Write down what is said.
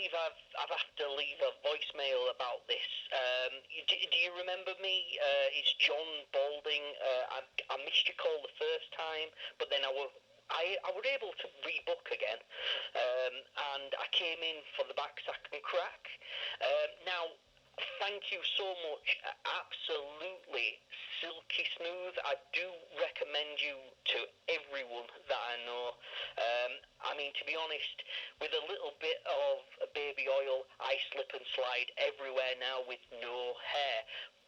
believe I've had to leave a voicemail about this. Do you remember me? It's John Balding. I missed your call the first time, but then I was able to rebook again, and I came in for the back sack and crack. Now, thank you so much. Absolutely silky smooth. I do recommend you to everyone that I know. I mean, to be honest, with a little bit of baby oil, I slip and slide everywhere now with no hair.